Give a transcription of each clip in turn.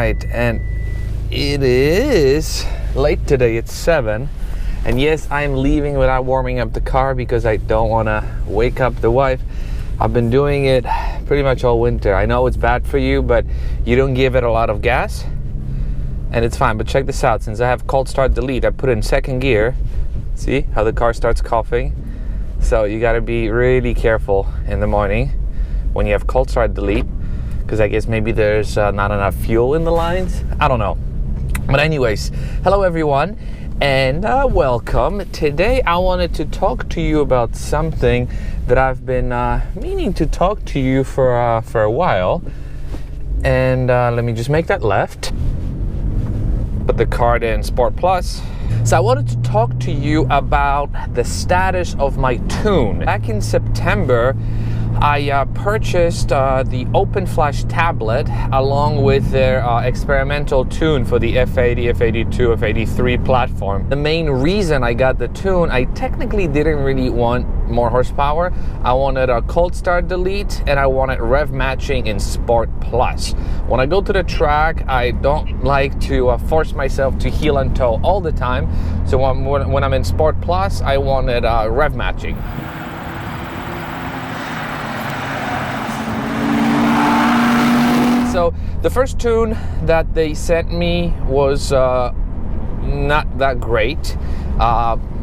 right, and it is late today. It's 7, and yes, I'm leaving without warming up the car because I don't want to wake up the wife. I've been doing it pretty much all winter. I know it's bad for you, but you don't give it a lot of gas and it's fine. But check this out, since I have cold start delete, I put it in second gear. See how the car starts coughing? So you got to be really careful in the morning when you have cold start delete, because I guess maybe there's not enough fuel in the lines. I don't know. But anyways, hello everyone, and welcome. Today I wanted to talk to you about something that I've been meaning to talk to you for a while. And let me just make that left. Put the card in Sport Plus. So I wanted to talk to you about the status of my tune. Back in September, I purchased the Open Flash tablet along with their experimental tune for the F80, F82, F83 platform. The main reason I got the tune, I technically didn't really want more horsepower. I wanted a cold start delete and I wanted rev matching in Sport Plus. When I go to the track, I don't like to force myself to heel and toe all the time. So when I'm in Sport Plus, I wanted rev matching. So the first tune that they sent me was not that great.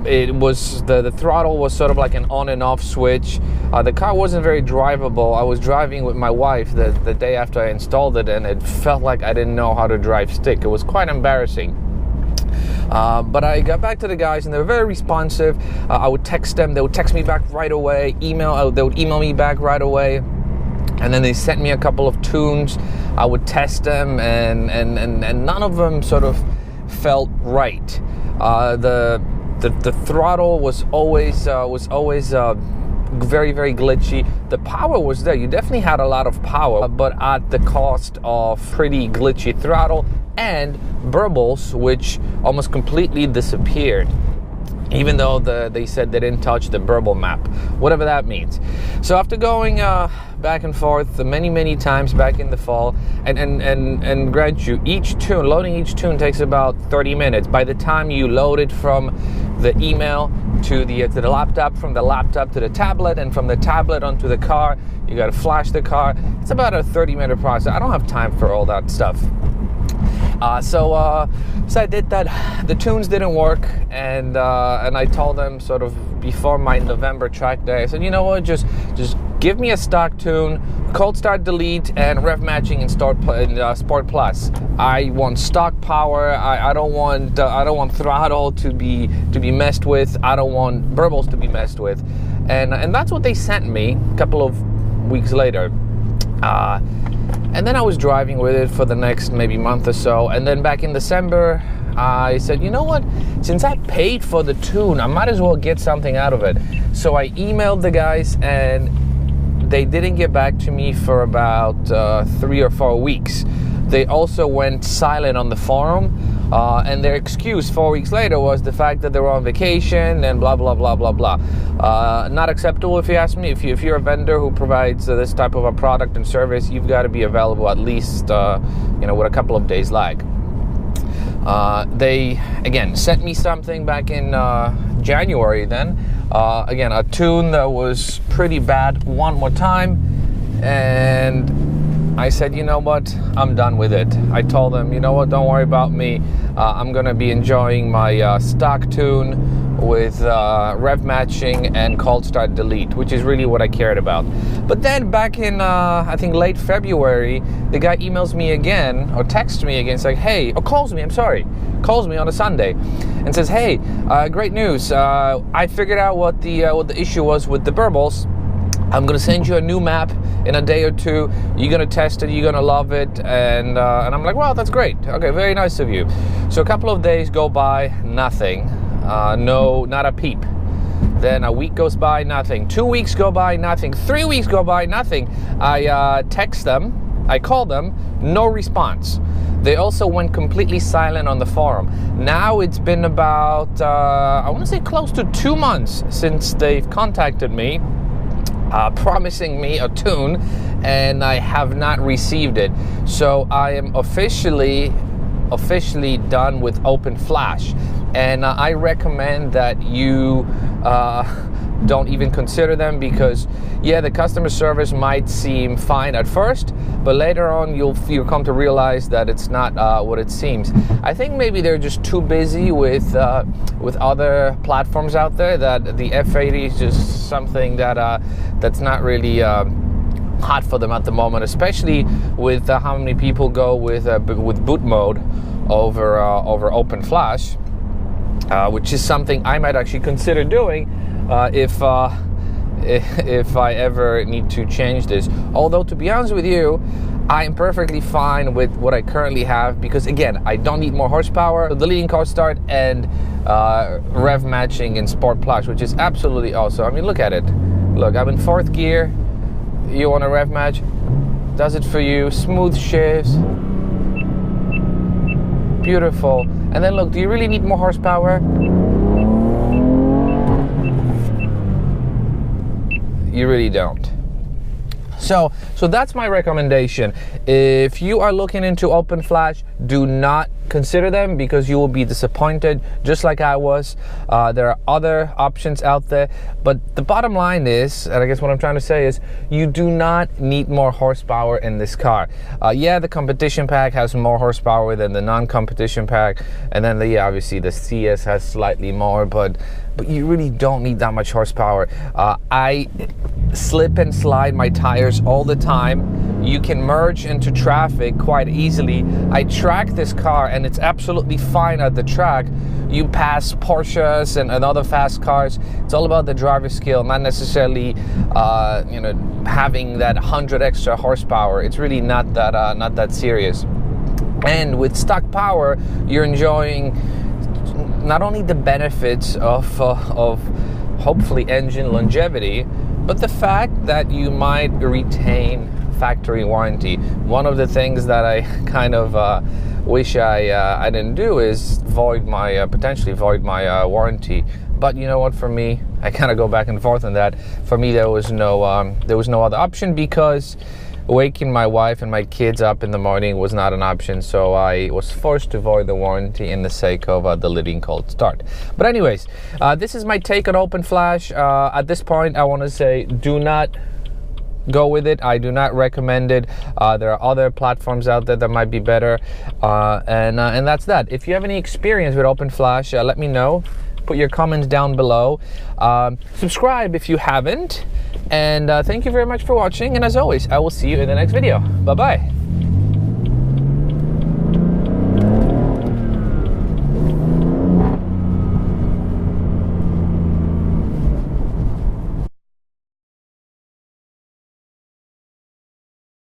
It was the throttle was sort of like an on and off switch. The car wasn't very drivable. I was driving with my wife the day after I installed it, and it felt like I didn't know how to drive stick. It was quite embarrassing. But I got back to the guys and they were very responsive. I would text them, they would text me back right away. They would email me back right away. And then they sent me a couple of tunes. I would test them, and none of them sort of felt right. The throttle was always very, very glitchy. The power was there. You definitely had a lot of power, but at the cost of pretty glitchy throttle and burbles, which almost completely disappeared. Even though they said they didn't touch the burble map, whatever that means. So after going back and forth many times back in the fall, and grant you, loading each tune takes about 30 minutes. By the time you load it from the email to the laptop, from the laptop to the tablet, and from the tablet onto the car, you got to flash the car. It's about a 30-minute process. I don't have time for all that stuff. So I did that. The tunes didn't work, and I told them sort of before my November track day, I said, you know what, just give me a stock tune, cold start delete, and rev matching in Sport Plus. I want stock power. I don't want throttle to be messed with. I don't want burbles to be messed with, and that's what they sent me a couple of weeks later. And then I was driving with it for the next maybe month or so. And then back in December, I said, you know what? Since I paid for the tune, I might as well get something out of it. So I emailed the guys, and they didn't get back to me for about 3 or 4 weeks. They also went silent on the forum. And their excuse 4 weeks later was the fact that they were on vacation and blah, blah, blah, blah, blah. Not acceptable if you ask me. If you're a vendor who provides this type of a product and service, you've got to be available at least, with a couple of days lag. They, again, sent me something back in January then. Again, a tune that was pretty bad one more time. And I said, you know what, I'm done with it. I told them, you know what, don't worry about me. I'm going to be enjoying my stock tune with rev matching and cold start delete, which is really what I cared about. But then back in, I think, late February, the guy emails me again, or texts me again, saying, hey, or calls me on a Sunday, and says, hey, great news. I figured out what the issue was with the burbles. I'm going to send you a new map in a day or two. You're going to test it. You're going to love it. And I'm like, wow, that's great. Okay, very nice of you. So a couple of days go by, nothing. No, not a peep. Then a week goes by, nothing. 2 weeks go by, nothing. 3 weeks go by, nothing. I text them. I call them. No response. They also went completely silent on the forum. Now it's been about, I want to say close to 2 months since they've contacted me. Promising me a tune, and I have not received it. So I am officially done with open flash, and I recommend that you don't even consider them, because yeah, the customer service might seem fine at first, but later on you'll come to realize that it's not what it seems. I think maybe they're just too busy with other platforms out there, that the F80 is just something that that's not really hot for them at the moment, especially with how many people go with boot mode over open flash, which is something I might actually consider doing if I ever need to change this. Although, to be honest with you, I'm perfectly fine with what I currently have, because again, I don't need more horsepower. The leading cold start and rev matching in Sport Plus, which is absolutely awesome. I mean, look at it. Look, I'm in 4th gear. You want a rev match? Does it for you. Smooth shifts. Beautiful. And then look, do you really need more horsepower? You really don't. So that's my recommendation. If you are looking into open flash, do not consider them, because you will be disappointed, just like I was. There are other options out there, but the bottom line is, and I guess what I'm trying to say is, you do not need more horsepower in this car. Yeah, the competition pack has more horsepower than the non-competition pack, and then obviously the CS has slightly more, but you really don't need that much horsepower. I slip and slide my tires all the time. You can merge into traffic quite easily. I track this car and it's absolutely fine at the track. You pass Porsches and other fast cars. It's all about the driver skill, not necessarily having that 100 extra horsepower. It's really not that serious. And with stock power, you're enjoying not only the benefits of hopefully engine longevity, but the fact that you might retain factory warranty. One of the things that I kind of wish I didn't do is potentially void my warranty. But you know what? For me, I kind of go back and forth on that. For me, there was no other option, because waking my wife and my kids up in the morning was not an option, so I was forced to void the warranty in the sake of the leading cold start. But anyways, this is my take on open flash. At this point, I want to say, do not go with it. I do not recommend it. There are other platforms out there that might be better, and that's that. If you have any experience with open flash, let me know. Put your comments down below. Subscribe if you haven't. And thank you very much for watching. And as always, I will see you in the next video. Bye-bye.